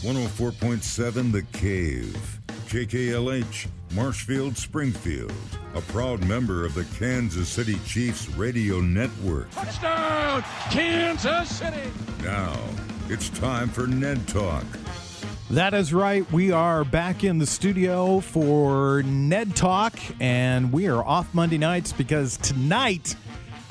104.7 The Cave. KKLH, Marshfield, Springfield. A proud member of the Kansas City Chiefs radio network. Touchdown, Kansas City! Now, it's time for Ned Talk. That is right. We are back in the studio for Ned Talk, and we are off Monday nights because tonight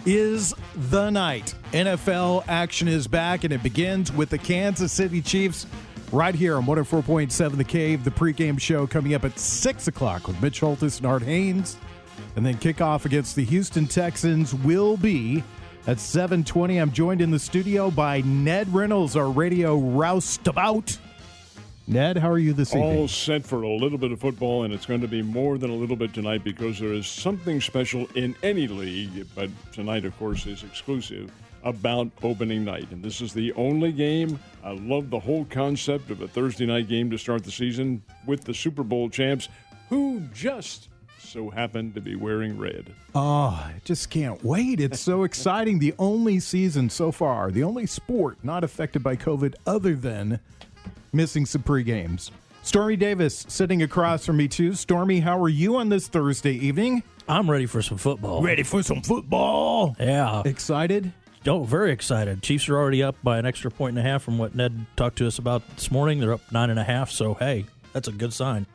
is the night. NFL action is back, and it begins with the Kansas City Chiefs right here on 104.7 The Cave. The pregame show coming up at 6 o'clock with Mitch Holtis and Art Haynes. And then kickoff against the Houston Texans will be at 7:20. I'm joined in the studio by Ned Reynolds, our radio roustabout. Ned, how are you this evening? All set for a little bit of football, and it's going to be more than a little bit tonight because there is something special in any league, but tonight, of course, is exclusive about opening night. And this is the only game. I love the whole concept of a Thursday night game to start the season with the Super Bowl champs who just so happen to be wearing red. Oh, I just can't wait. It's so exciting. The only season so far, the only sport not affected by COVID other than missing some pre-games. Stormy Davis sitting across from me, too. Stormy, how are you on this Thursday evening? I'm ready for some football. Ready for some football? Yeah. Excited? Oh, very excited. Chiefs are already up by an extra 1.5 from what Ned talked to us about this morning. They're up 9.5, so, hey, that's a good sign.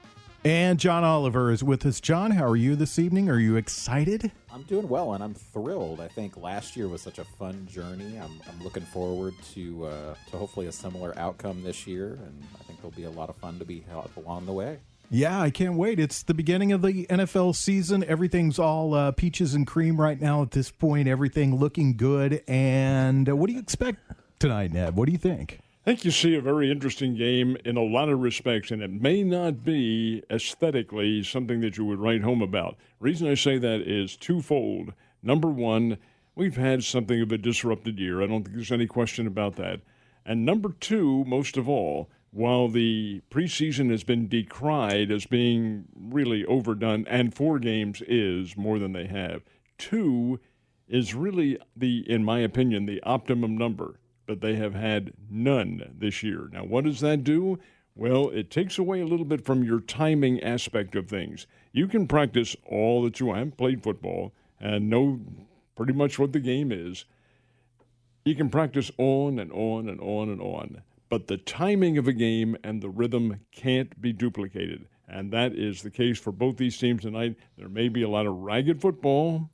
And John Oliver is with us. John, how are you this evening? Are you excited? I'm doing well, and I'm thrilled. I think last year was such a fun journey. I'm looking forward to hopefully a similar outcome this year, and I think there'll be a lot of fun to be had along the way. Yeah, I can't wait. It's the beginning of the NFL season. Everything's all peaches and cream right now at this point. Everything looking good. And what do you expect tonight, Ned? What do you think? I think you see a very interesting game in a lot of respects, and it may not be aesthetically something that you would write home about. The reason I say that is twofold. Number one, we've had something of a disrupted year. I don't think there's any question about that. And number two, most of all, while the preseason has been decried as being really overdone, and 4 games is more than they have, 2 is really, in my opinion, the optimum number. But they have had none this year. Now, what does that do? Well, it takes away a little bit from your timing aspect of things. You can practice all that you want. I haven't played football and know pretty much what the game is. You can practice on and on and on and on. But the timing of a game and the rhythm can't be duplicated. And that is the case for both these teams tonight. There may be a lot of ragged football,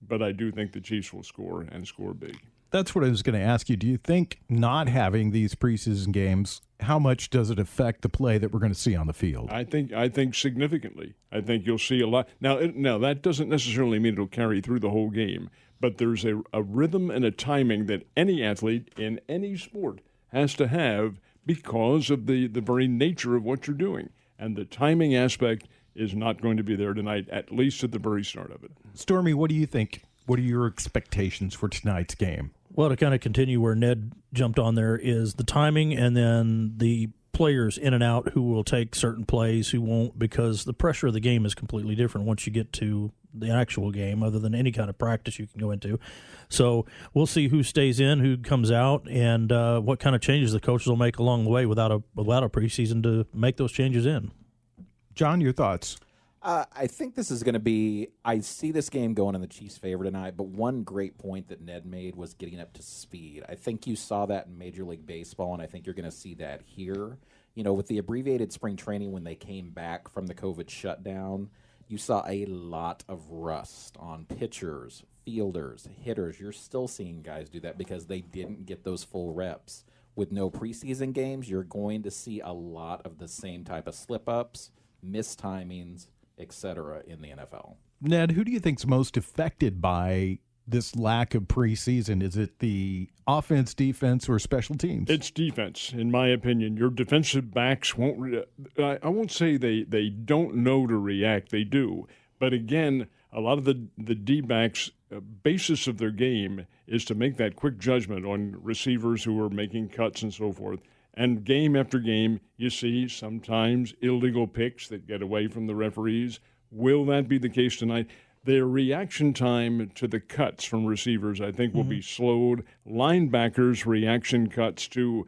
but I do think the Chiefs will score and score big. That's what I was going to ask you. Do you think not having these preseason games, how much does it affect the play that we're going to see on the field? I think significantly. I think you'll see a lot. Now that doesn't necessarily mean it'll carry through the whole game, but there's a rhythm and a timing that any athlete in any sport has to have because of the very nature of what you're doing. And the timing aspect is not going to be there tonight, at least at the very start of it. Stormy, what do you think? What are your expectations for tonight's game? Well, to kind of continue where Ned jumped on there is the timing and then the players in and out who will take certain plays, who won't, because the pressure of the game is completely different once you get to the actual game other than any kind of practice you can go into. So we'll see who stays in, who comes out, and what kind of changes the coaches will make along the way without a preseason to make those changes in. John, your thoughts? I think this is going to be – I see this game going in the Chiefs' favor tonight, but one great point that Ned made was getting up to speed. I think you saw that in Major League Baseball, and I think you're going to see that here. You know, with the abbreviated spring training when they came back from the COVID shutdown, you saw a lot of rust on pitchers, fielders, hitters. You're still seeing guys do that because they didn't get those full reps. With no preseason games, you're going to see a lot of the same type of slip-ups, mistimings, etc. in the NFL. Ned, who do you think's most affected by this lack of preseason? Is it the offense, defense, or special teams? It's defense, in my opinion. Your defensive backs won't I won't say they don't know to react. They do. But again, a lot of the D-backs' basis of their game is to make that quick judgment on receivers who are making cuts and so forth. And game after game, you see sometimes illegal picks that get away from the referees. Will that be the case tonight? Their reaction time to the cuts from receivers, I think, will be slowed. Linebackers' reaction cuts to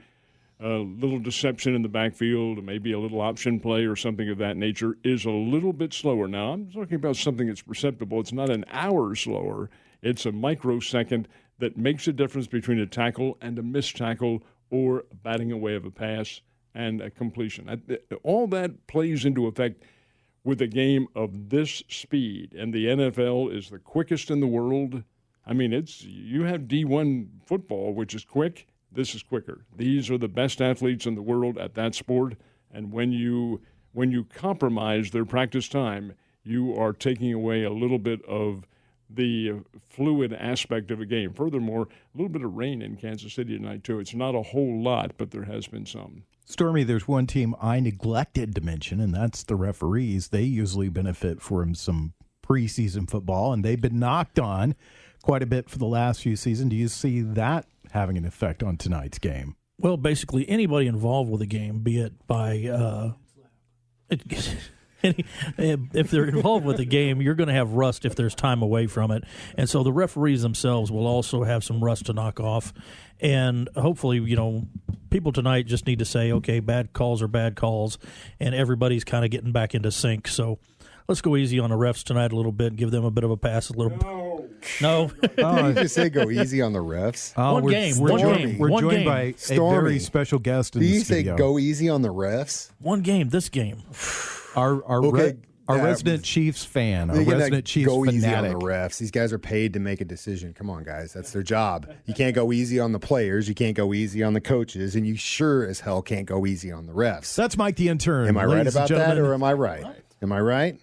a little deception in the backfield, maybe a little option play or something of that nature, is a little bit slower. Now, I'm talking about something that's perceptible. It's not an hour slower. It's a microsecond that makes a difference between a tackle and a missed tackle or batting away of a pass and a completion. All that plays into effect with a game of this speed, and the NFL is the quickest in the world. I mean, you have D1 football, which is quick. This is quicker. These are the best athletes in the world at that sport, and when you compromise their practice time, you are taking away a little bit of the fluid aspect of a game. Furthermore, a little bit of rain in Kansas City tonight, too. It's not a whole lot, but there has been some. Stormy, there's one team I neglected to mention, and that's the referees. They usually benefit from some preseason football, and they've been knocked on quite a bit for the last few seasons. Do you see that having an effect on tonight's game? Well, basically, anybody involved with a game, be it by if they're involved with the game, you're going to have rust if there's time away from it. And so the referees themselves will also have some rust to knock off. And hopefully, people tonight just need to say, okay, bad calls are bad calls, and everybody's kind of getting back into sync. So let's go easy on the refs tonight a little bit, give them a bit of a pass, No. Oh, you just say go easy on the refs? One game. We're joined by Stormy. a very special guest in Do the you studio. say go easy on the refs? One game, this game. Our resident Chiefs fan, our resident Chiefs go easy on fanatic. the refs. These guys are paid to make a decision. Come on, guys. That's their job. You can't go easy on the players. You can't go easy on the coaches. And you sure as hell can't go easy on the refs. That's Mike the Intern. Am I right ladies and about that, gentlemen. or am I right? Am I right?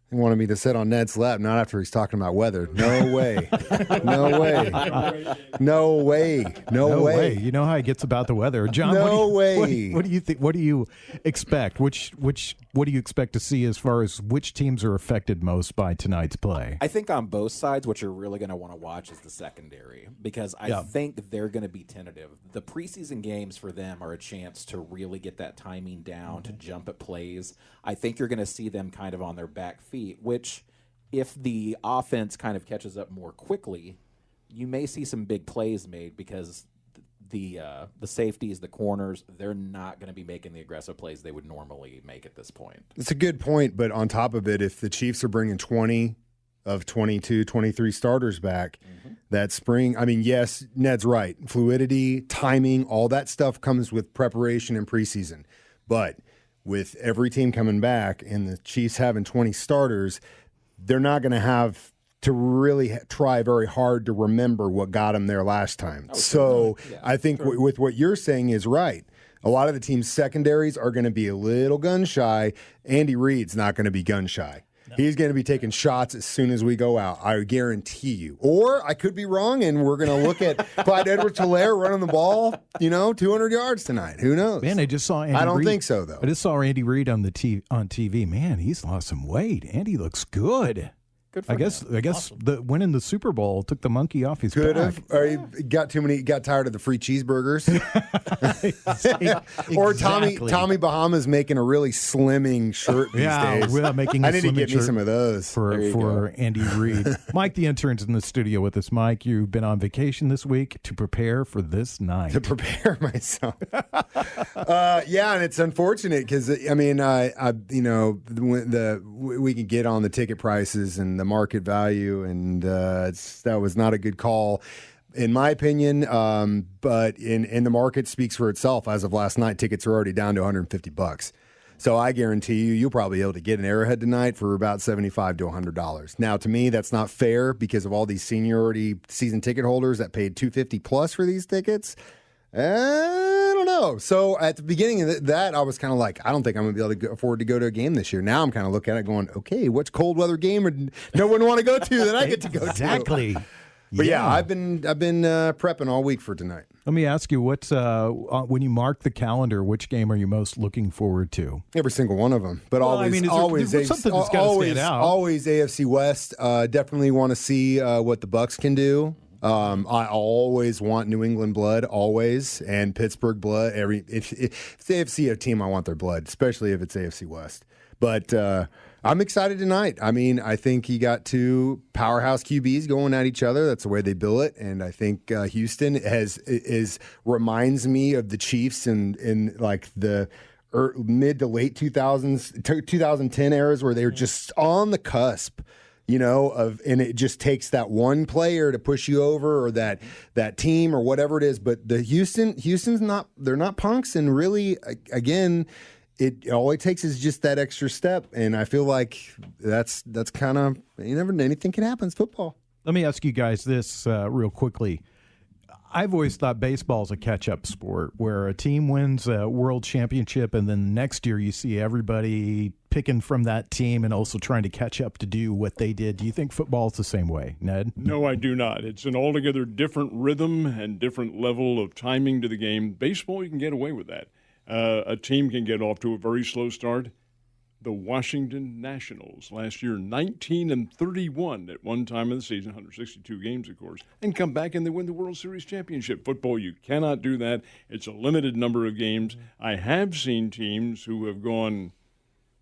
He wanted me to sit on Ned's lap, not after he's talking about weather. No way. No way. No way. No way. You know how he gets about the weather, John. No way. What do you think? What do you expect? What do you expect to see as far as which teams are affected most by tonight's play? I think on both sides, what you're really going to want to watch is the secondary, because I think they're going to be tentative. The preseason games for them are a chance to really get that timing down, to jump at plays. I think you're going to see them kind of on their back feet, which if the offense kind of catches up more quickly, you may see some big plays made, because the safeties, the corners, they're not going to be making the aggressive plays they would normally make at this point. It's a good point, but on top of it, if the Chiefs are bringing 20 of 22, 23 starters back that spring, I mean, yes, Ned's right. Fluidity, timing, all that stuff comes with preparation and preseason. But with every team coming back and the Chiefs having 20 starters, they're not going to have to really try very hard to remember what got them there last time. I think with what you're saying is right. A lot of the team's secondaries are going to be a little gun shy. Andy Reid's not going to be gun shy. No. He's going to be taking shots as soon as we go out. I guarantee you. Or I could be wrong, and we're going to look at Clyde Edwards-Helaire running the ball, 200 yards tonight. Who knows? Man, I just saw Andy I don't Reid. think so, though. I just saw Andy Reid on TV. Man, he's lost some weight. Andy looks good. Good for I guess Awesome. the winning the Super Bowl took the monkey off his Could back. have. Or he got tired of the free cheeseburgers. Exactly. Or Tommy Bahama's making a really slimming shirt these days. Without making a I need to slimming get me shirt some of those. for Andy Reid. Mike the Intern's in the studio with us. Mike, you've been on vacation this week to prepare for this night. To prepare myself. And it's unfortunate because we can get on the ticket prices and the market value, and that was not a good call, in my opinion. But in the market speaks for itself. As of last night, tickets are already down to $150. So I guarantee you'll probably be able to get an Arrowhead tonight for about $75 to $100. Now, to me, that's not fair because of all these seniority season ticket holders that paid $250 plus for these tickets. I don't know. So at the beginning of that, I was kind of like, I don't think I'm going to be able to afford to go to a game this year. Now I'm kind of looking at it going, okay, which cold weather game would no one want to go to that I get to go to? Exactly. But yeah, I've been prepping all week for tonight. Let me ask you, what's when you mark the calendar, which game are you most looking forward to? Every single one of them, but always there's something that's gotta stand out. Always AFC West. Definitely want to see what the Bucs can do. I always want New England blood, always, and Pittsburgh blood. If it's AFC a team, I want their blood, especially if it's AFC West. But I'm excited tonight. I mean, I think you got two powerhouse QBs going at each other. That's the way they bill it. And I think Houston reminds me of the Chiefs in like the mid to late 2000s, 2010 eras where they were just on the cusp, and it just takes that one player to push you over, or that team or whatever it is. But the Houston's not, they're not punks. And really, again, all it takes is just that extra step. And I feel like that's kind of, anything can happen. It's football. Let me ask you guys this real quickly. I've always thought baseball is a catch-up sport where a team wins a world championship and then next year you see everybody picking from that team and also trying to catch up to do what they did. Do you think football is the same way, Ned? No, I do not. It's an altogether different rhythm and different level of timing to the game. Baseball, you can get away with that. A team can get off to a very slow start. The Washington Nationals last year, 19-31 at one time of the season, 162 games, of course, and come back and they win the World Series championship. Football, you cannot do that. It's a limited number of games. I have seen teams who have gone,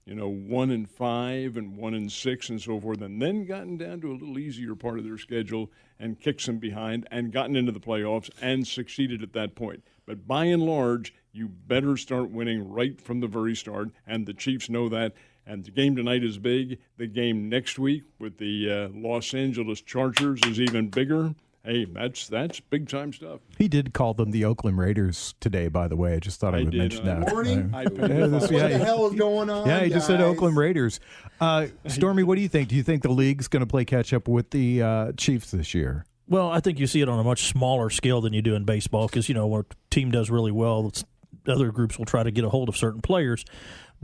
1-5 and 1-6 and so forth, and then gotten down to a little easier part of their schedule and kicked some behind and gotten into the playoffs and succeeded at that point. But by and large, you better start winning right from the very start, and the Chiefs know that. And the game tonight is big. The game next week with the Los Angeles Chargers is even bigger. Hey, that's big-time stuff. He did call them the Oakland Raiders today, by the way. I just thought I would mention that. Morning. What the hell is going on? Yeah, he just said guys? Oakland Raiders. Stormy, what do you think? Do you think the league's going to play catch-up with the Chiefs this year? Well, I think you see it on a much smaller scale than you do in baseball because, when a team does really well, other groups will try to get a hold of certain players.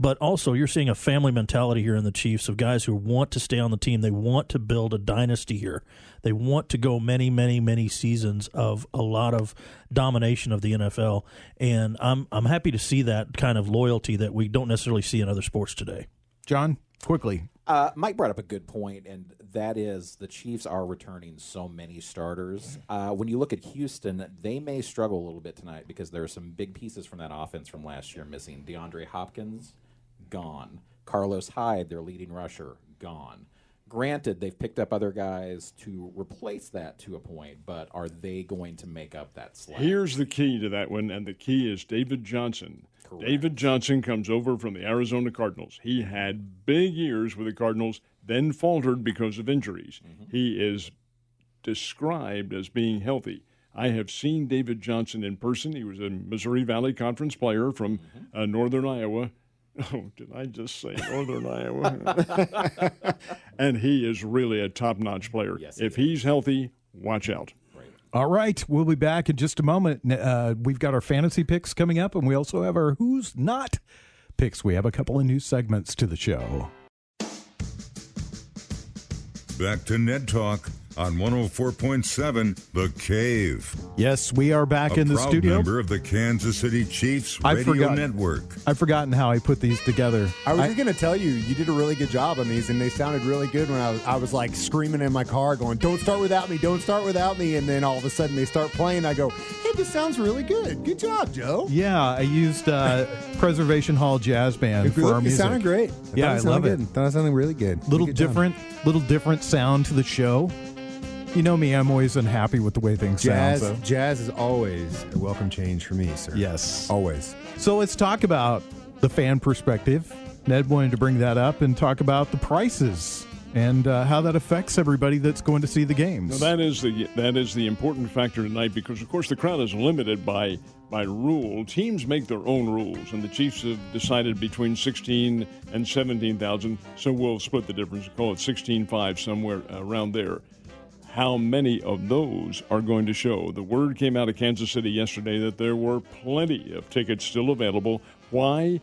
But also you're seeing a family mentality here in the Chiefs of guys who want to stay on the team. They want to build a dynasty here. They want to go many, many, many seasons of a lot of domination of the NFL. And I'm happy to see that kind of loyalty that we don't necessarily see in other sports today. John, quickly. Mike brought up a good point, and that is the Chiefs are returning so many starters. When you look at Houston, they may struggle a little bit tonight because there are some big pieces from that offense from last year missing. DeAndre Hopkins, gone. Carlos Hyde, their leading rusher, gone. Granted, they've picked up other guys to replace that to a point, but are they going to make up that slack? Here's the key to that one, and the key is David Johnson. Correct. David Johnson comes over from the Arizona Cardinals. He had big years with the Cardinals, then faltered because of injuries. Mm-hmm. He is described as being healthy. I have seen David Johnson in person. He was a Missouri Valley Conference player from northern Iowa. Oh, did I just say northern Iowa? And he is really a top-notch player. Yes, if he's healthy, watch out. All right, we'll be back in just a moment. We've got our fantasy picks coming up, and we also have our Who's Not picks. We have a couple of new segments to the show. Back to Ned Talk on 104.7 The Cave. Yes, we are back in the proud studio. Member of the Kansas City Chiefs I've Radio forgotten. Network. I've forgotten how I put these together. I was just going to tell you, you did a really good job on these, and they sounded really good when I was like screaming in my car going, don't start without me, don't start without me. And then all of a sudden they start playing. I go, hey, this sounds really good. Good job, Joe. Yeah, I used Preservation Hall Jazz Band for our It music. sounded great. Yeah, I love it. Thought it sounded really good. Little Good job. different sound to the show. You know me, I'm always unhappy with the way things Jazz, sound. So. jazz is always a welcome change for me, sir. Yes. Always. So let's talk about the fan perspective. Ned wanted to bring that up and talk about the prices and how that affects everybody that's going to see the games. Now, that is the important factor tonight because, of course, the crowd is limited by rule. Teams make their own rules, and the Chiefs have decided between 16 and 17,000, so we'll split the difference, call it 16.5, somewhere around there. How many of those are going to show? The word came out of Kansas City yesterday that there were plenty of tickets still available. Why?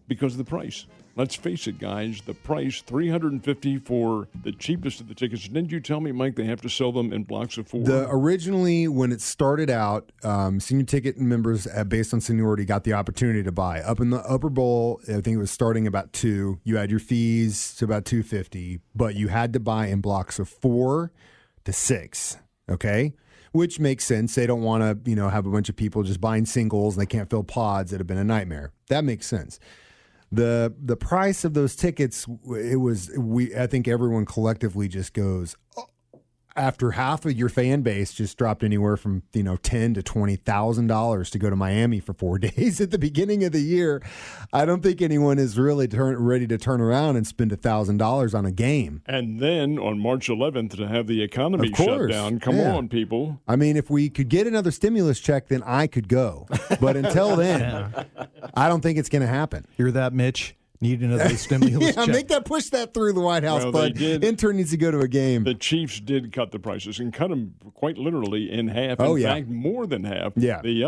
Because of the price. Let's face it, guys, the price, $350 for the cheapest of the tickets. Didn't you tell me, Mike, they have to sell them in blocks of 4? Originally, when it started out, senior ticket members based on seniority got the opportunity to buy. Up in the upper bowl, I think it was starting about $2. You had your fees to about $250, but you had to buy in blocks of 4 to 6, okay? Which makes sense. They don't want to, have a bunch of people just buying singles and they can't fill pods. That have been a nightmare. That makes sense. the price of those tickets, I think everyone collectively just goes, after half of your fan base just dropped anywhere from $10,000 to $20,000 to go to Miami for 4 days at the beginning of the year, I don't think anyone is really ready to turn around and spend $1,000 on a game. And then on March 11th to have the economy shut down. Come on, people. I mean, if we could get another stimulus check, then I could go. But until then, I don't think it's going to happen. Hear that, Mitch? Need another stimulus check. Push that through the White House, well, bud. Intern needs to go to a game. The Chiefs did cut the prices and cut them quite literally in half. In fact, more than half. Yeah. The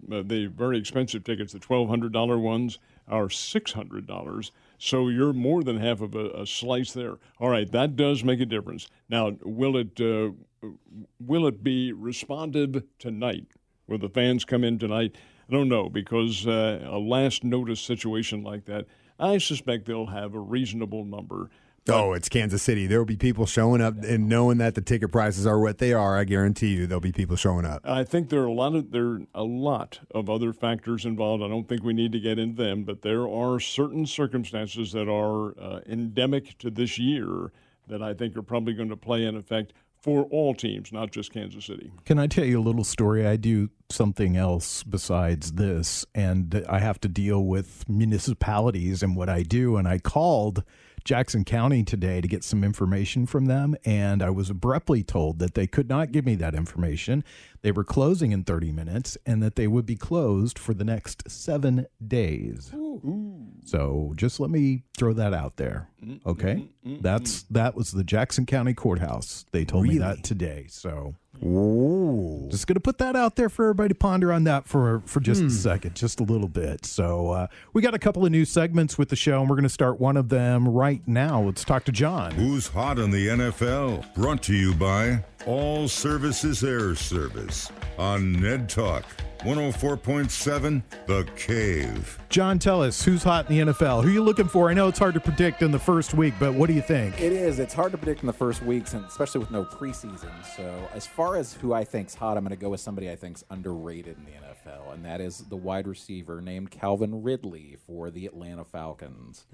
the very expensive tickets, the $1,200 ones, are $600. So you're more than half of a slice there. All right, that does make a difference. Now, will it be responsive tonight? Will the fans come in tonight? I don't know, because a last notice situation like that, I suspect they'll have a reasonable number. Oh, it's Kansas City. There will be people showing up, and knowing that the ticket prices are what they are, I guarantee you there'll be people showing up. I think there are a lot of other factors involved. I don't think we need to get into them, but there are certain circumstances that are endemic to this year that I think are probably going to play in effect for all teams, not just Kansas City. Can I tell you a little story? I do something else besides this, and I have to deal with municipalities and what I do. And I called Jackson County today to get some information from them, and I was abruptly told that they could not give me that information. They were closing in 30 minutes, and that they would be closed for the next 7 days. Ooh. So just let me throw that out there, okay? That was the Jackson County Courthouse. They told me that today, so... Ooh. Just going to put that out there for everybody to ponder on that for just a second, just a little bit. So we got a couple of new segments with the show, and we're going to start one of them right now. Let's talk to John. Who's hot in the NFL? Brought to you by All Services Air Service on Ned Talk 104.7 The Cave. John, tell us, who's hot in the NFL? Who are you looking for? I know it's hard to predict in the first week, but what do you think? It is. It's hard to predict in the first weeks, and especially with no preseason. So as far as who I think's hot, I'm going to go with somebody I think's underrated in the NFL, and that is the wide receiver named Calvin Ridley for the Atlanta Falcons.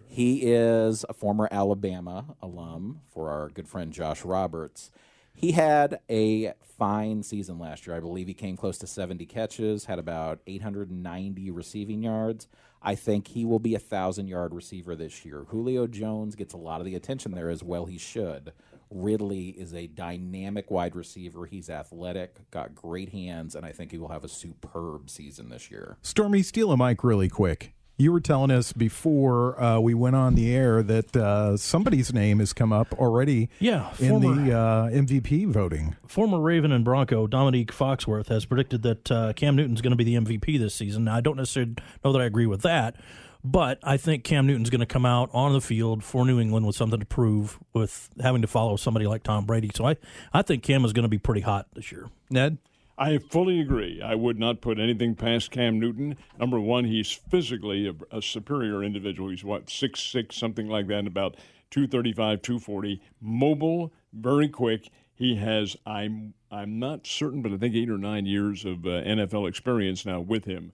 He is a former Alabama alum for our good friend Josh Roberts. He had a fine season last year. I believe he came close to 70 catches, had about 890 receiving yards. I think he will be a 1,000-yard receiver this year. Julio Jones gets a lot of the attention there as well. He should. Ridley is a dynamic wide receiver. He's athletic, got great hands, and I think he will have a superb season this year. Stormy, steal a mic really quick. You were telling us before we went on the air that somebody's name has come up already in the MVP voting. Former Raven and Bronco Dominique Foxworth has predicted that Cam Newton's going to be the MVP this season. Now, I don't necessarily know that I agree with that, but I think Cam Newton's going to come out on the field for New England with something to prove with having to follow somebody like Tom Brady. So I think Cam is going to be pretty hot this year. Ned? I fully agree. I would not put anything past Cam Newton. Number one, he's physically a superior individual. He's, 6'6", something like that, about 235, 240. Mobile, very quick. He has, I'm not certain, but I think 8 or 9 years of NFL experience now with him.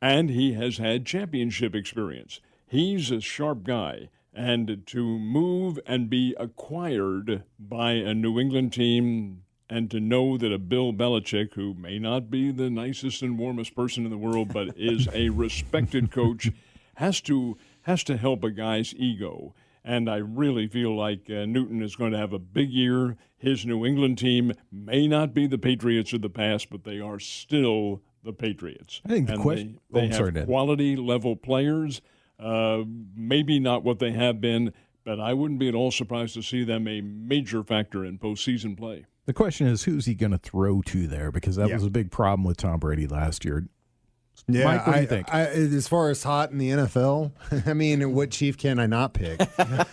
And he has had championship experience. He's a sharp guy. And to move and be acquired by a New England team, and to know that a Bill Belichick, who may not be the nicest and warmest person in the world, but is a respected coach, has to help a guy's ego. And I really feel like Newton is going to have a big year. His New England team may not be the Patriots of the past, but they are still the Patriots. I think the question they have quality level players. Maybe not what they have been, but I wouldn't be at all surprised to see them a major factor in postseason play. The question is, who's he going to throw to there? Because that was a big problem with Tom Brady last year. Yeah, Mike, what do you think? As far as hot in the NFL, I mean, what Chief can I not pick? Patrick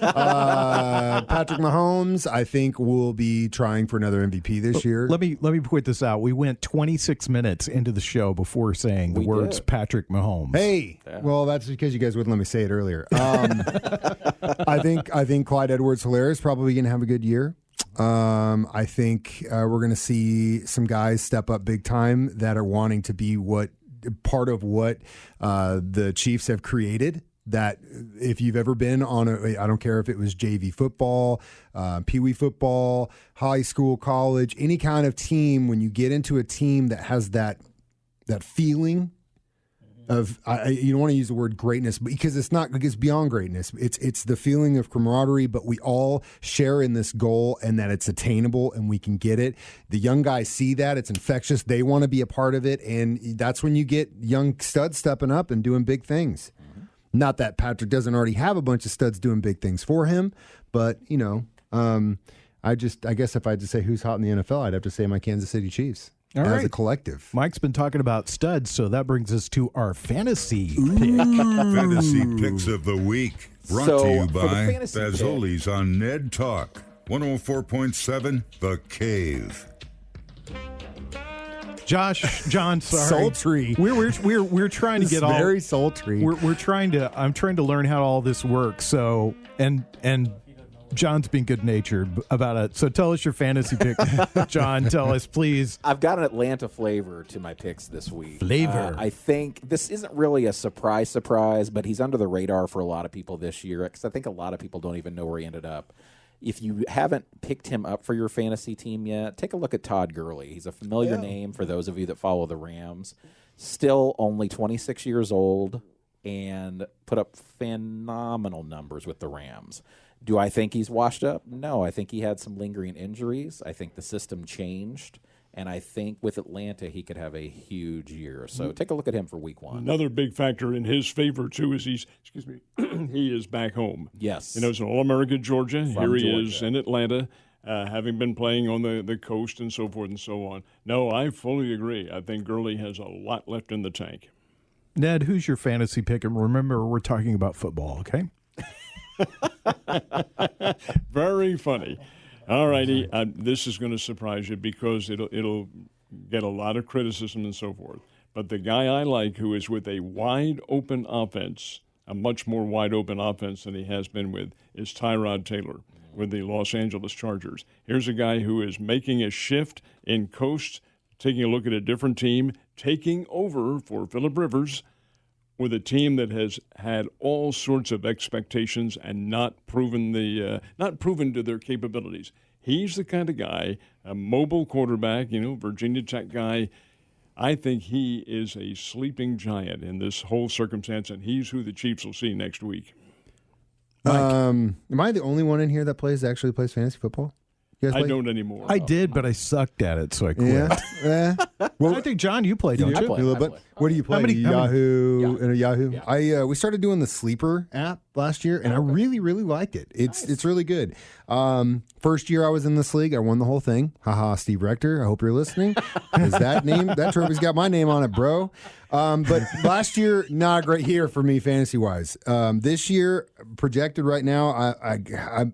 Mahomes, I think, will be trying for another MVP this year. Let me point this out. We went 26 minutes into the show before saying the words Patrick Mahomes. Hey, well, that's because you guys wouldn't let me say it earlier. I think Clyde Edwards-Helaire is probably going to have a good year. I think we're going to see some guys step up big time that are wanting to be what part of what the Chiefs have created. That if you've ever been on I don't care if it was JV football, Pee Wee football, high school, college, any kind of team, when you get into a team that has that feeling of, you don't want to use the word greatness because it's beyond greatness. It's the feeling of camaraderie, but we all share in this goal and that it's attainable and we can get it. The young guys see that it's infectious. They want to be a part of it. And that's when you get young studs stepping up and doing big things. Not that Patrick doesn't already have a bunch of studs doing big things for him, but I guess if I had to say who's hot in the NFL, I'd have to say my Kansas City Chiefs as a collective. Mike's been talking about studs, so that brings us to our fantasy pick. Fantasy picks of the week. Brought to you by Fazoli's on Ned Talk. 104.7 The Cave. John, sorry. Sultry. We're trying to get all very sultry. I'm trying to learn how all this works. So and John's being good natured about it. So tell us your fantasy pick, John. Tell us, please. I've got an Atlanta flavor to my picks this week. Flavor. I think this isn't really a surprise, but he's under the radar for a lot of people this year because I think a lot of people don't even know where he ended up. If you haven't picked him up for your fantasy team yet, take a look at Todd Gurley. He's a familiar name for those of you that follow the Rams. Still only 26 years old and put up phenomenal numbers with the Rams. Do I think he's washed up? No, I think he had some lingering injuries. I think the system changed. And I think with Atlanta, he could have a huge year. So take a look at him for week 1. Another big factor in his favor, too, is he is back home. Yes. It's an All-American Georgia. From Here he Georgia. is in Atlanta, having been playing on the coast and so forth and so on. No, I fully agree. I think Gurley has a lot left in the tank. Ned, who's your fantasy pick? And remember, we're talking about football, okay? Very funny. All righty, this is going to surprise you because it'll get a lot of criticism and so forth. But the guy I like who is with a wide-open offense, a much more wide-open offense than he has been with, is Tyrod Taylor with the Los Angeles Chargers. Here's a guy who is making a shift in coast, taking a look at a different team, taking over for Phillip Rivers with a team that has had all sorts of expectations and not proven to their capabilities. He's the kind of guy, a mobile quarterback, Virginia Tech guy. I think he is a sleeping giant in this whole circumstance, and he's who the Chiefs will see next week. Am I the only one in here that actually plays fantasy football? I don't anymore. I did, but I sucked at it, so I quit. Yeah. Well, I think, John, you play, don't you? I play. A little bit. What do you play? Yahoo and a Yahoo. Yeah. We started doing the Sleeper app last year, and I really, really liked it. It's really good. First year I was in this league, I won the whole thing. Haha, Steve Rector. I hope you're listening. Is that trophy's got my name on it, bro. But last year, not a great year for me fantasy wise. This year, projected right now,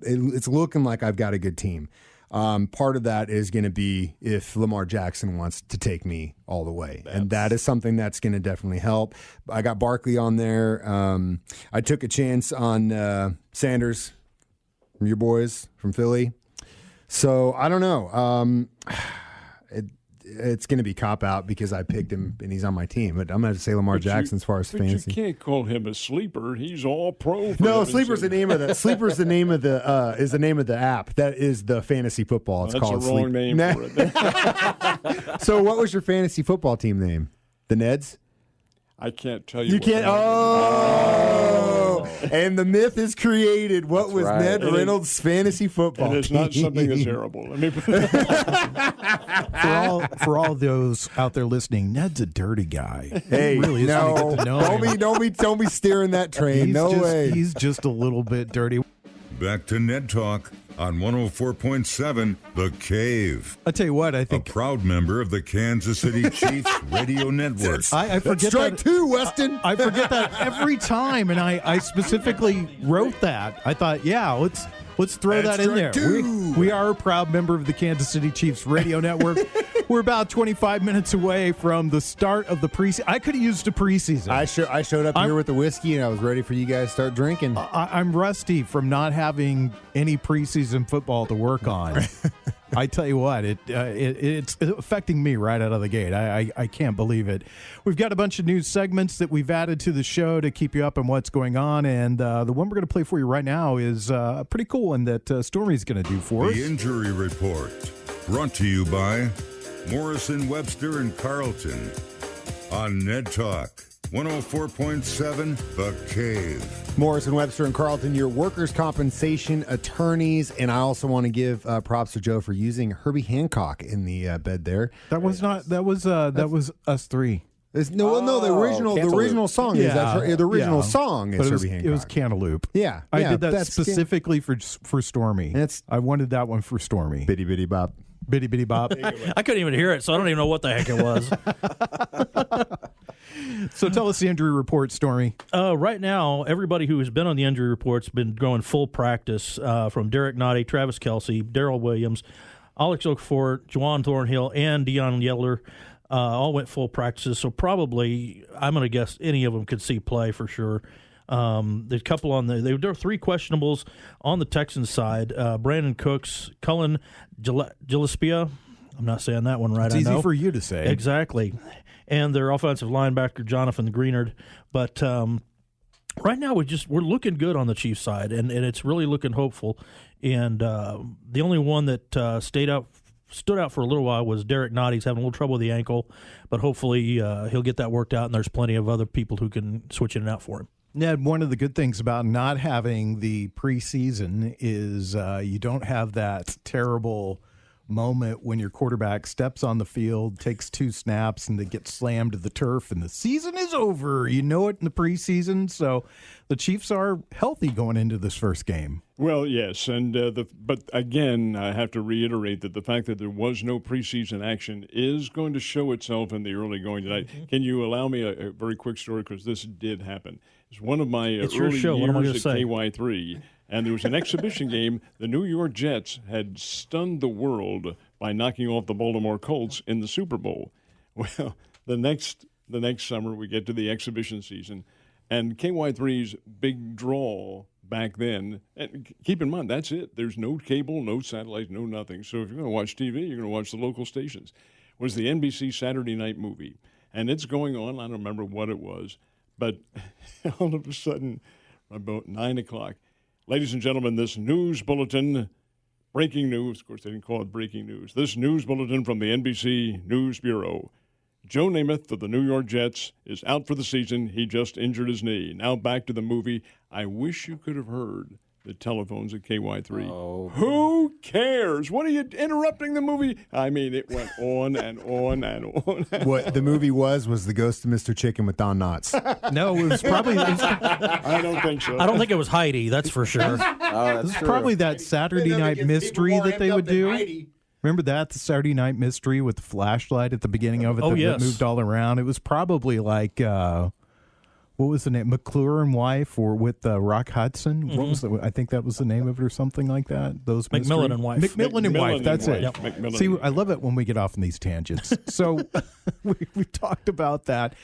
it's looking like I've got a good team. Part of that is going to be if Lamar Jackson wants to take me all the way. And that is something that's going to definitely help. I got Barkley on there. I took a chance on Sanders from your boys from Philly. So I don't know. It's going to be cop-out because I picked him and he's on my team. But I'm going to say Lamar Jackson as far as fantasy. You can't call him a sleeper. He's all pro. No, Sleeper's the name of the Sleeper's the name of the app. That is the fantasy football. It's That's called a wrong Sleep. name for it. So what was your fantasy football team name? The Neds? I can't tell you. You can't. And the myth is created. What was right. Ned Reynolds' fantasy football And it's team? not something that's terrible. Let me put For all those out there listening, Ned's a dirty guy. Hey, He really is when you no, get to know him. don't be steering that train. Way. He's just a little bit dirty. Back to Ned Talk on 104.7 The Cave. I tell you what, I A think proud member of the Kansas City Chiefs radio network. I forget Strike that. two, Westen. I forget that every time, and I specifically wrote that. I thought, let's throw That's that in there. strike two. We are a proud member of the Kansas City Chiefs radio network. We're about 25 minutes away from the start of the preseason. I could have used a preseason. I showed up here with the whiskey, and I was ready for you guys to start drinking. I'm rusty from not having any preseason football to work on. I tell you what, it's affecting me right out of the gate. I can't believe it. We've got a bunch of new segments that we've added to the show to keep you up on what's going on, and the one we're going to play for you right now is a pretty cool one that Stormy's going to do for us. The Injury Report, brought to you by Morrison, Webster, and Carlton on Ned Talk. 104.7 The Cave. Morrison, Webster, and Carlton, your workers' compensation attorneys. And I also want to give props to Joe for using Herbie Hancock in the bed there. That was us three. The original song is the original song is Herbie Hancock. It was Cantaloupe. Yeah, I did that specifically for Stormy. I wanted that one for Stormy. Bitty Bitty Bop. Bitty Bitty Bop. I couldn't even hear it, so I don't even know what the heck it was. So tell us the injury report, Stormy. Right now, everybody who has been on the injury report's been going full practice, from Derek Nottie, Travis Kelsey, Darrell Williams, Alex Okafor, Juwan Thornhill, and Deion Yeller. All went full practices, so probably I'm going to guess any of them could see play for sure. There's a couple there are three questionables on the Texans side. Brandon Cooks, Cullen Gillespie. I'm not saying that one right. It's easy for you to say. Exactly. And their offensive linebacker, Jonathan Greenard. But right now we're looking good on the Chiefs side, and it's really looking hopeful. And the only one that stood out for a little while was Derek Nottie. He's having a little trouble with the ankle, but hopefully he'll get that worked out, and there's plenty of other people who can switch in and out for him. Ned, one of the good things about not having the preseason is you don't have that terrible moment when your quarterback steps on the field, takes 2 snaps, and they get slammed to the turf, and the season is over. You know it in the preseason, so the Chiefs are healthy going into this first game. Well, yes, and but again, I have to reiterate that the fact that there was no preseason action is going to show itself in the early going tonight. Mm-hmm. Can you allow me a very quick story, because this did happen? It's one of my early years at KY3. And there was an exhibition game. The New York Jets had stunned the world by knocking off the Baltimore Colts in the Super Bowl. Well, the next summer we get to the exhibition season, and KY3's big draw back then, and keep in mind, that's it. There's no cable, no satellite, no nothing. So if you're going to watch TV, you're going to watch the local stations. Was the NBC Saturday Night Movie. And it's going on. I don't remember what it was. But all of a sudden, about 9 o'clock, ladies and gentlemen, this news bulletin, breaking news, of course they didn't call it breaking news, this news bulletin from the NBC News Bureau. Joe Namath of the New York Jets is out for the season. He just injured his knee. Now back to the movie. I wish you could have heard the telephones at KY3. Oh. Who cares? What are you interrupting the movie? I mean, it went on and on and on. What the movie was the Ghost of Mr. Chicken with Don Knotts. No, it was probably. I don't think so. I don't think it was Heidi, that's for sure. This is probably that Saturday Night Mystery that they would do. Remember that, the Saturday Night Mystery with the flashlight at the beginning of it that moved all around? It was probably like, what was the name? McClure and Wife, or with Rock Hudson? Mm-hmm. What was I think that was the name of it, or something like that. Those McMillan and Wife. McMillan and Wife, that's it. Yep. See, I love it when we get off on these tangents. So we talked about that.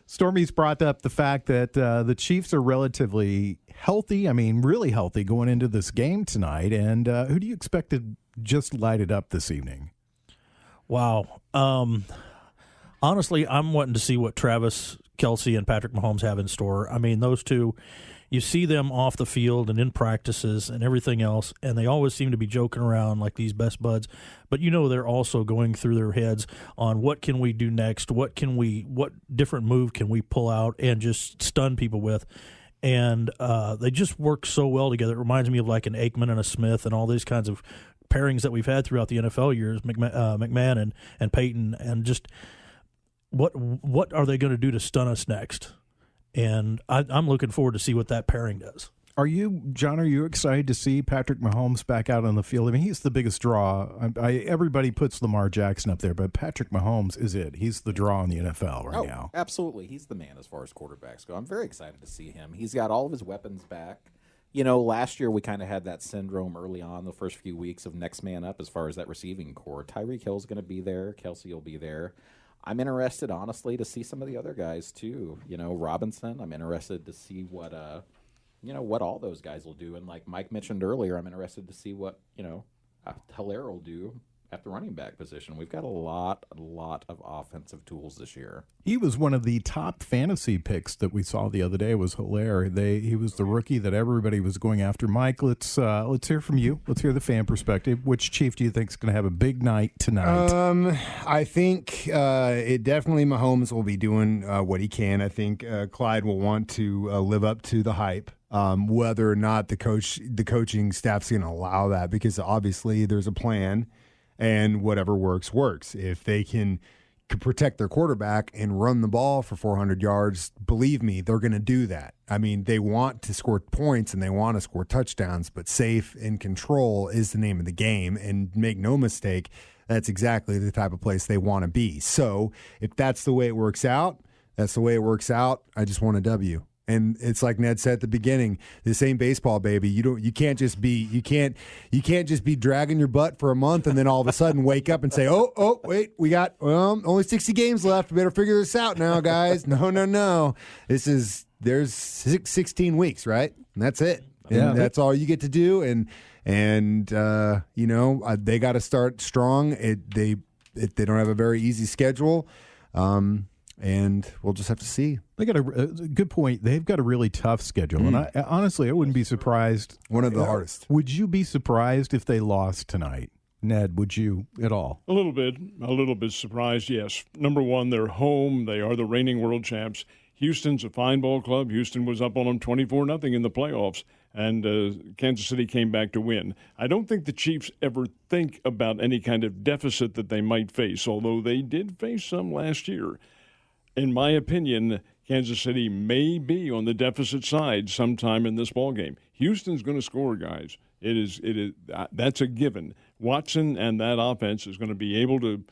Stormy's brought up the fact that the Chiefs are relatively healthy, really healthy going into this game tonight. And who do you expect to just light it up this evening? Wow. Honestly, I'm wanting to see what Travis Kelsey and Patrick Mahomes have in store. Those two, you see them off the field and in practices and everything else, and they always seem to be joking around like these best buds. But they're also going through their heads on what can we do next, what different move can we pull out and just stun people with. And they just work so well together. It reminds me of like an Aikman and a Smith and all these kinds of pairings that we've had throughout the NFL years, McMahon and Peyton, and just what are they going to do to stun us next? And I'm looking forward to see what that pairing does. John, are you excited to see Patrick Mahomes back out on the field? He's the biggest draw. Everybody puts Lamar Jackson up there, but Patrick Mahomes is it. He's the draw in the NFL right now. Absolutely. He's the man as far as quarterbacks go. I'm very excited to see him. He's got all of his weapons back. Last year we kind of had that syndrome early on, the first few weeks of next man up as far as that receiving core. Tyreek Hill's going to be there. Kelsey will be there. I'm interested, honestly, to see some of the other guys, too. Robinson, I'm interested to see what all those guys will do. And like Mike mentioned earlier, I'm interested to see what, Hilaire will do at the running back position. We've got a lot of offensive tools this year. He was one of the top fantasy picks that we saw the other day. It was hilarious. He was the rookie that everybody was going after. Mike, let's hear from you. Let's hear the fan perspective. Which Chief do you think is going to have a big night tonight? I think it definitely Mahomes will be doing what he can. I think Clyde will want to live up to the hype. Whether or not the coaching staff's going to allow that, because obviously there's a plan. And whatever works. If they can protect their quarterback and run the ball for 400 yards, believe me, they're going to do that. I mean, they want to score points and they want to score touchdowns, but safe and control is the name of the game. And make no mistake, that's exactly the type of place they want to be. So if that's the way it works out, that's the way it works out. I just want a W. And it's like Ned said at the beginning, this ain't baseball, baby. You can't just be dragging your butt for a month and then all of a sudden wake up and say, oh, wait, we got only 60 games left. We better figure this out now, guys. No. There's 16 weeks, right? And that's it. Yeah, and that's all you get to do. And they got to start strong. They don't have a very easy schedule. And we'll just have to see. They got a good point. They've got a really tough schedule. And honestly, I wouldn't be surprised. One of the hardest. Would you be surprised if they lost tonight? Ned, would you at all? A little bit surprised, yes. Number one, they're home. They are the reigning world champs. Houston's a fine ball club. Houston was up on them 24-0 in the playoffs, and Kansas City came back to win. I don't think the Chiefs ever think about any kind of deficit that they might face, although they did face some last year. In my opinion, Kansas City may be on the deficit side sometime in this ballgame. Houston's going to score, guys. It is. That's a given. Watson and that offense is going to be able to.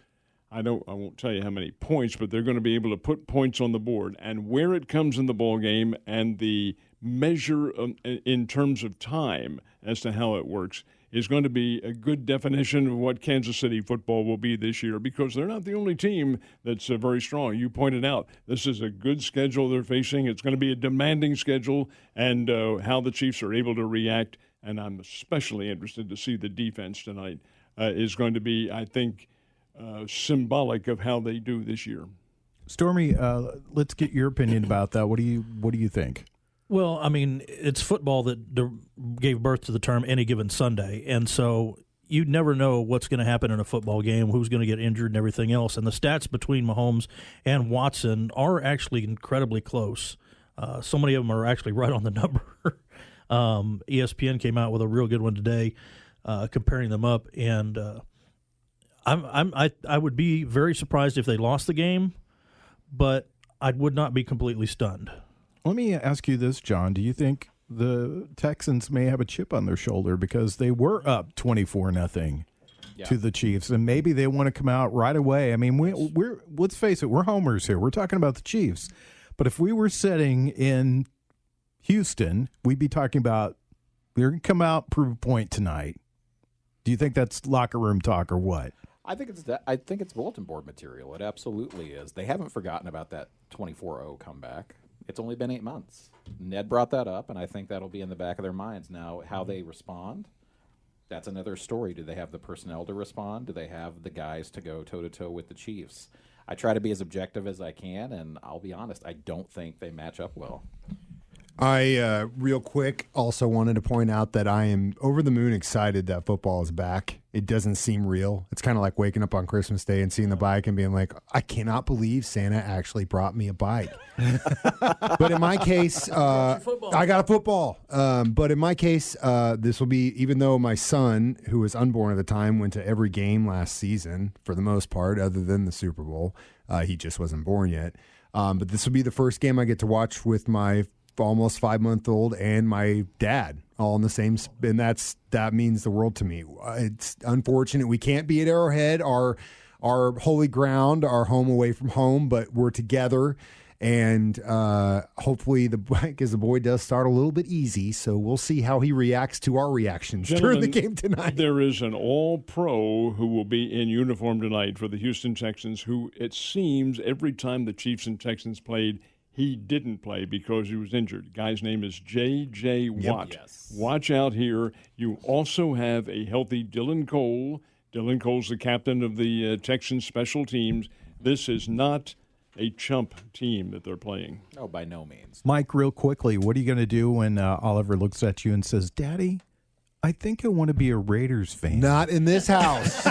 I won't tell you how many points, but they're going to be able to put points on the board. And where it comes in the ballgame and the measure in terms of time as to how it works is going to be a good definition of what Kansas City football will be this year, because they're not the only team that's very strong. You pointed out this is a good schedule they're facing. It's going to be a demanding schedule, and how the Chiefs are able to react, and I'm especially interested to see the defense tonight, is going to be, I think, symbolic of how they do this year. Stormy, let's get your opinion about that. What do you think? Well, I mean, it's football that gave birth to the term any given Sunday, and so you never know what's going to happen in a football game, who's going to get injured and everything else. And the stats between Mahomes and Watson are actually incredibly close. So many of them are actually right on the number. ESPN came out with a real good one today, comparing them up, and I would be very surprised if they lost the game, but I would not be completely stunned. Let me ask you this, John. Do you think the Texans may have a chip on their shoulder because they were up 24-0 to the Chiefs, and maybe they want to come out right away? I mean, we're let's face it, we're homers here. We're talking about the Chiefs. But if we were sitting in Houston, we'd be talking about they're going to come out, prove a point tonight. Do you think that's locker room talk or what? I think it's bulletin board material. It absolutely is. They haven't forgotten about that 24-0 comeback. It's only been 8 months. Ned brought that up, and I think that'll be in the back of their minds. Now, how they respond, that's another story. Do they have the personnel to respond? Do they have the guys to go toe-to-toe with the Chiefs? I try to be as objective as I can, and I'll be honest, I don't think they match up well. I, real quick, also wanted to point out that I am over the moon excited that football is back. It doesn't seem real. It's kind of like waking up on Christmas Day and seeing the bike and being like, I cannot believe Santa actually brought me a bike. But in my case, I got a football. But in my case, this will be, even though my son, who was unborn at the time, went to every game last season for the most part, other than the Super Bowl. He just wasn't born yet. But this will be the first game I get to watch with my almost 5-month-old and my dad all in the same, and that means the world to me. It's unfortunate we can't be at Arrowhead, our holy ground, our home away from home, but we're together, and hopefully because the boy does start a little bit easy, so we'll see how he reacts to our reactions during the game tonight. There is an all-pro who will be in uniform tonight for the Houston Texans, who it seems every time the Chiefs and Texans played, he didn't play because he was injured. The guy's name is J.J. Watt. Yes. Watch out here. You also have a healthy Dylan Cole, Dylan Cole's the captain of the Texans special teams. This is not a chump team that they're playing. No, by no means. Mike, real quickly, what are you going to do when Oliver looks at you and says, Daddy, I think I want to be a Raiders fan? Not in this house.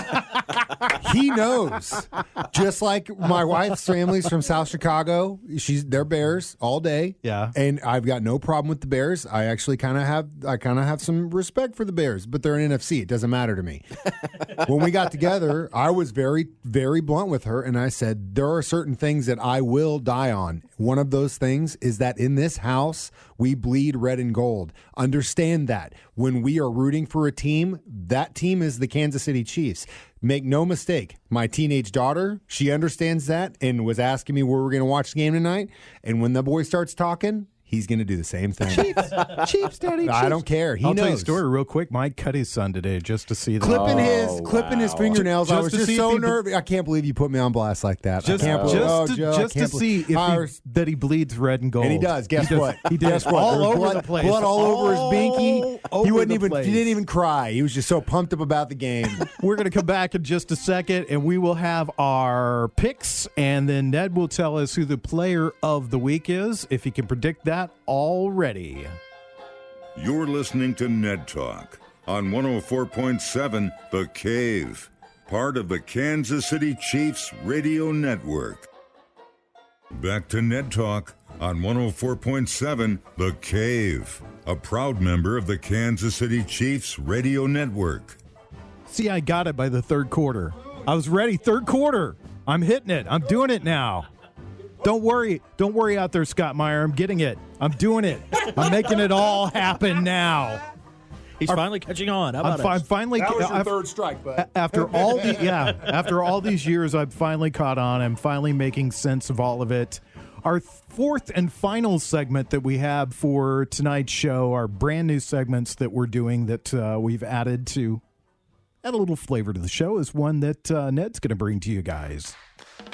He knows. Just like my wife's family's from South Chicago. They're Bears all day. Yeah. And I've got no problem with the Bears. I actually kind of have some respect for the Bears, but they're an NFC. It doesn't matter to me. When we got together, I was very, very blunt with her, and I said, there are certain things that I will die on. One of those things is that in this house, we bleed red and gold. Understand that. When we are rooting for a team, that team is the Kansas City Chiefs. Make no mistake, my teenage daughter, she understands that and was asking me where we're going to watch the game tonight. And when the boy starts talking, he's going to do the same thing. Chiefs, Daddy, Chiefs. I don't care. He I'll knows. tell you a story real quick. Mike cut his son today just to see that. Clipping his fingernails. I Just was to just see if so he- nervous. I can't believe you put me on blast like that. Just, I can't believe just to see if that he bleeds red and gold. And he does. Guess what? He does. Guess what? All There's over blood, the place. Blood all over his binky. Over He the He place. didn't even cry. He was just so pumped up about the game. We're going to come back in just a second, and we will have our picks, and then Ned will tell us who the player of the week is, if he can predict that already. You're listening to Ned Talk on 104.7 The Cave, part of the Kansas City Chiefs radio network. Back to Ned Talk on 104.7 The Cave, a proud member of the Kansas City Chiefs radio network. See, I got it by the third quarter. I was ready. Third quarter. I'm hitting it. I'm doing it now. Don't worry. Don't worry out there, Scott Meyer. I'm getting it. I'm doing it. I'm making it all happen now. He's finally catching on. How about I'm it? finally. That was your I've- third strike, bud. After all these years, I've finally caught on. I'm finally making sense of all of it. Our fourth and final segment that we have for tonight's show, our brand new segments that we're doing that we've added to add a little flavor to the show, is one that Ned's going to bring to you guys.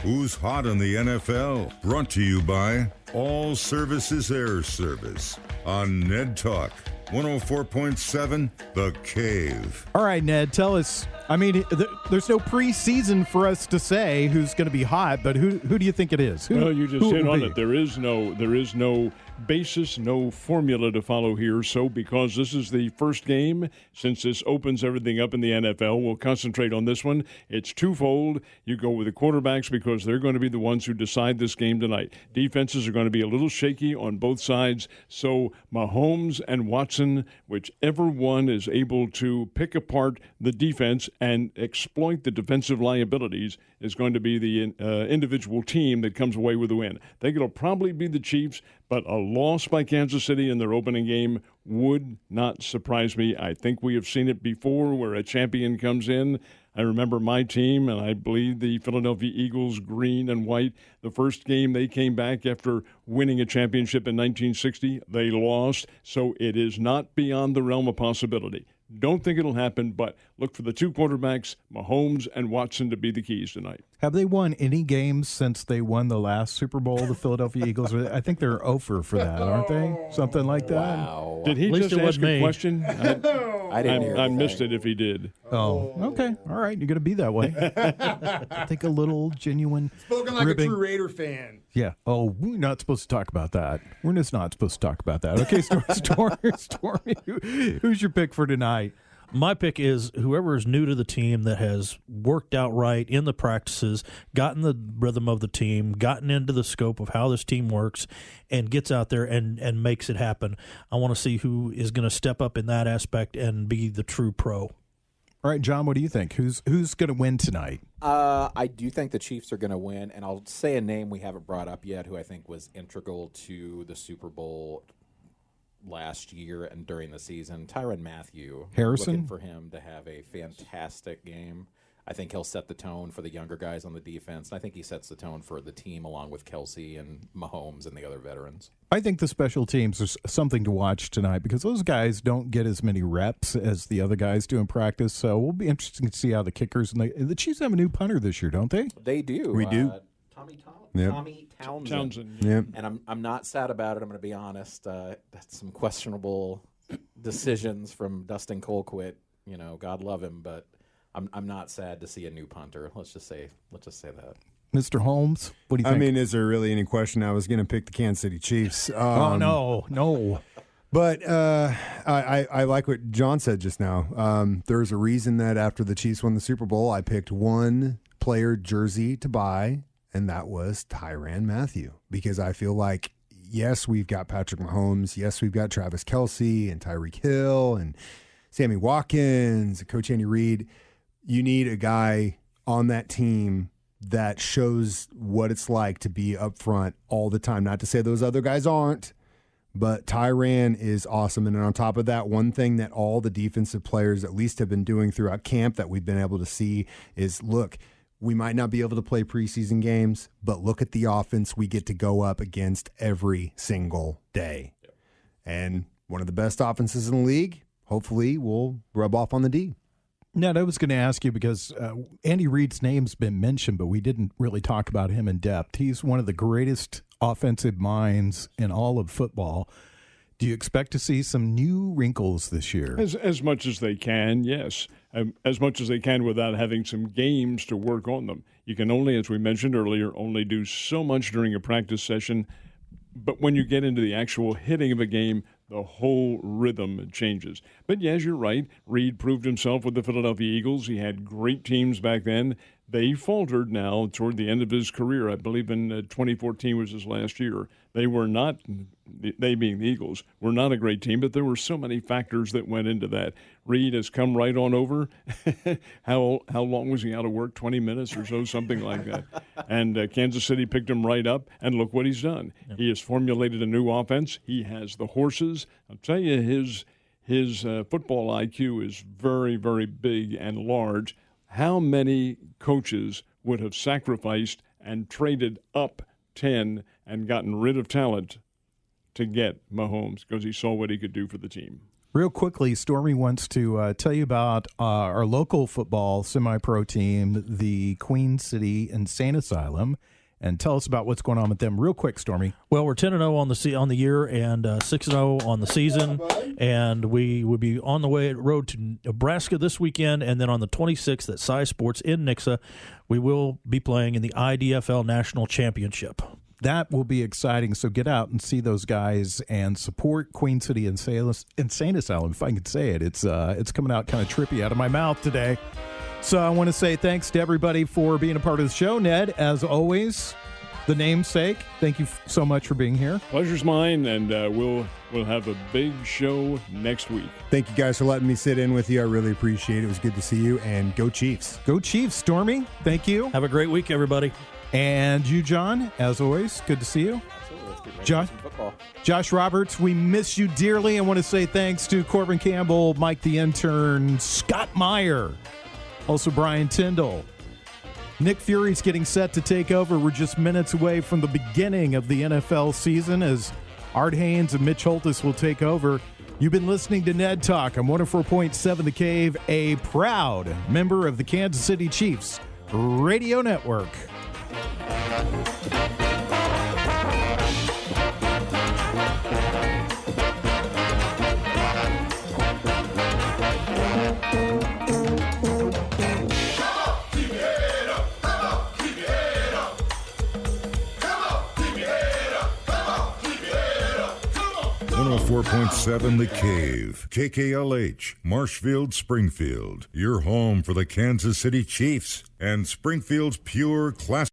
Who's hot in the NFL? Brought to you by All Services Air Service on Ned Talk 104.7 The Cave. All right, Ned, tell us. I mean, there's no preseason for us to say who's going to be hot, but who do you think it is? Well, you just who hit will on be? it. There is no basis, no formula to follow here. So because this is the first game, since this opens everything up in the NFL, we'll concentrate on this one. It's twofold. You go with the quarterbacks because they're going to be the ones who decide this game tonight. Defenses are going to be a little shaky on both sides. So Mahomes and Watson, whichever one is able to pick apart the defense and exploit the defensive liabilities, is going to be the individual team that comes away with the win. I think it'll probably be the Chiefs, but a loss by Kansas City in their opening game would not surprise me. I think we have seen it before where a champion comes in. I remember my team, and I believe the Philadelphia Eagles, green and white, the first game they came back after winning a championship in 1960. They lost, so it is not beyond the realm of possibility. Don't think it'll happen, but look for the two quarterbacks, Mahomes and Watson, to be the keys tonight. Have they won any games since they won the last Super Bowl, the Philadelphia Eagles? I think they're 0 for that, aren't they? Something like that. Wow. Did he At least just it ask wasn't a me. question? I didn't hear I missed anything. it if he did. Oh, okay. All right. You're going to be that way. I think a little genuine Spoken like ribbing. a true Raider fan. Yeah. Oh, we're not supposed to talk about that. We're just not supposed to talk about that. Okay, Stormy, who's your pick for tonight? My pick is whoever is new to the team that has worked out right in the practices, gotten the rhythm of the team, gotten into the scope of how this team works, and gets out there and makes it happen. I want to see who is going to step up in that aspect and be the true pro. All right, John, what do you think? Who's going to win tonight? I do think the Chiefs are going to win, and I'll say a name we haven't brought up yet who I think was integral to the Super Bowl last year and during the season. Tyrann Mathieu. Harrison? Looking for him to have a fantastic game. I think he'll set the tone for the younger guys on the defense, and I think he sets the tone for the team along with Kelsey and Mahomes and the other veterans. I think the special teams are something to watch tonight because those guys don't get as many reps as the other guys do in practice. So we'll be interesting to see how the kickers and the Chiefs have a new punter this year, don't they? They do. We do. Yep. Tommy Townsend. Townsend. Yep. And I'm not sad about it. I'm going to be honest. That's some questionable decisions from Dustin Colquitt. You know, God love him, but I'm not sad to see a new punter. Let's just say that. Mr. Holmes, what do you think? I mean, is there really any question I was going to pick the Kansas City Chiefs? Oh, no. But I like what John said just now. There's a reason that after the Chiefs won the Super Bowl, I picked one player jersey to buy, and that was Tyrann Mathieu, because I feel like, yes, we've got Patrick Mahomes. Yes, we've got Travis Kelce and Tyreek Hill and Sammy Watkins, Coach Andy Reid. You need a guy on that team that shows what it's like to be up front all the time. Not to say those other guys aren't, but Tyrann is awesome. And on top of that, one thing that all the defensive players at least have been doing throughout camp that we've been able to see is, look, we might not be able to play preseason games, but look at the offense we get to go up against every single day. Yep. And one of the best offenses in the league, hopefully, will rub off on the D. Ned, I was going to ask you because Andy Reid's name's been mentioned, but we didn't really talk about him in depth. He's one of the greatest offensive minds in all of football. Do you expect to see some new wrinkles this year? As much as they can, yes. As much as they can without having some games to work on them. You can only, as we mentioned earlier, only do so much during a practice session. But when you get into the actual hitting of a game, the whole rhythm changes. But yes, you're right. Reid proved himself with the Philadelphia Eagles. He had great teams back then. They faltered now toward the end of his career. I believe in 2014 was his last year. They were not, they being the Eagles, were not a great team, but there were so many factors that went into that. Reid has come right on over. How long was he out of work? 20 minutes or so, something like that. And Kansas City picked him right up, and look what he's done. Yep. He has formulated a new offense. He has the horses. I'll tell you, his football IQ is very, very big and large. How many coaches would have sacrificed and traded up 10 and gotten rid of talent to get Mahomes because he saw what he could do for the team? Real quickly, Stormy wants to tell you about our local football semi-pro team, the Queen City Insane Asylum, and tell us about what's going on with them. Real quick, Stormy. Well, we're 10-0 on the year and 6-0 on the season, and we will be on the road to Nebraska this weekend, and then on the 26th at Cy Sports in Nixa, we will be playing in the IDFL National Championship. That will be exciting, so get out and see those guys and support Queen City Insane Asylum, if I can say it. It's coming out kind of trippy out of my mouth today. So I want to say thanks to everybody for being a part of the show. Ned, as always, the namesake, thank you so much for being here. Pleasure's mine, and we'll have a big show next week. Thank you guys for letting me sit in with you. I really appreciate it. It was good to see you, and go Chiefs. Go Chiefs, Stormy. Thank you. Have a great week, everybody. And you, John, as always, good to see you. Absolutely. Let's get ready for some football. Josh Roberts, we miss you dearly. I want to say thanks to Corbin Campbell, Mike the Intern, Scott Meyer, also Brian Tyndall. Nick Fury's getting set to take over. We're just minutes away from the beginning of the NFL season as Art Haynes and Mitch Holtis will take over. You've been listening to Ned Talk on 104.7 The Cave, a proud member of the Kansas City Chiefs Radio Network. Come on, 104.7 The Cave, KKLH, Marshfield, Springfield. Your home for the Kansas City Chiefs and Springfield's pure classic.